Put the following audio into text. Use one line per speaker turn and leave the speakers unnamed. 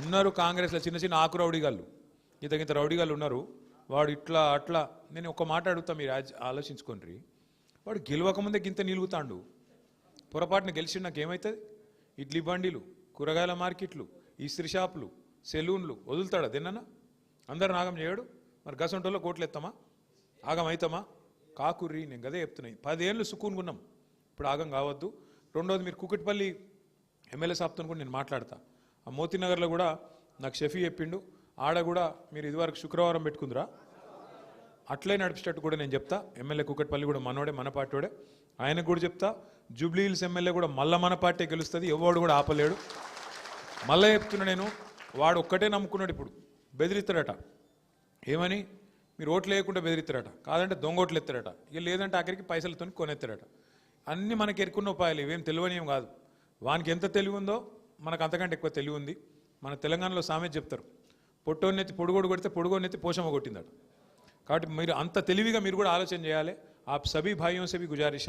ఉన్నారు కాంగ్రెస్లో చిన్న చిన్న ఆకు రౌడీగాళ్ళు, ఇంత రౌడీగాళ్ళు ఉన్నారు. వాడు ఇట్లా అట్లా, నేను ఒక మాట అడుగుతా, మీరు ఆలోచించుకోండి. వాడు గెలవకముందే గింత నిలుగుతాండు, పొరపాటున గెలిచి నాకు ఏమవుతుంది? ఇడ్లీ బండిలు, కూరగాయల మార్కెట్లు, ఇస్త్రీ షాపులు, సెలూన్లు వదులుతాడా తిన్నా? అందరు నాగం చేయడు. మరి గసంటోలో కోట్లు ఎత్తామా? ఆగం అవుతామా? కాకుర్రి, నేను గదే చెప్తున్నాయి. 10 ఏళ్ళు సుకూనుకున్నాం, ఇప్పుడు ఆగం కావద్దు. రెండోది, మీరు కూకట్పల్లి ఎమ్మెల్యే సాబ్తో కూడా నేను మాట్లాడతా. ఆ మోతీనగర్లో కూడా నాకు షఫీ చెప్పిండు, ఆడ కూడా మీరు ఇదివరకు శుక్రవారం పెట్టుకుందిరా, అట్లే నడిపించేటట్టు కూడా నేను చెప్తా. ఎమ్మెల్యే కూకట్పల్లి కూడా మనోడే, మన పార్టీడే, ఆయనకు కూడా చెప్తా. జూబ్లీ హిల్స్ ఎమ్మెల్యే కూడా మళ్ళీ మన పార్టీ గెలుస్తుంది, ఎవడు కూడా ఆపలేడు. మళ్ళీ చెప్తున్నా నేను, వాడు ఒక్కటే నమ్ముకున్నాడు. ఇప్పుడు బెదిరిస్తాడట, ఏమని? మీరు ఓట్లు వేయకుండా బెదిరిస్తారట, కాదంటే దొంగ ఓట్లు ఎత్తారట, ఇక లేదంటే ఆఖరికి పైసలతో కొనెత్తారట. అన్నీ మనకి ఎరుకున్న ఉపాయాలు, ఇవేం తెలివనేం కాదు. వానికి ఎంత తెలివి ఉందో మనకు అంతకంటే ఎక్కువ తెలివి ఉంది. మన తెలంగాణలో సామెత చెప్తారు, పొట్టోన్నెత్తి పొడుగోడు కొడితే పొడుగోన్నెత్తి పోషమ్మ కొట్టిందట. కాబట్టి మీరు అంత తెలివిగా మీరు కూడా ఆలోచన చేయాలి. आप सभी भाइयों से भी गुजारिश है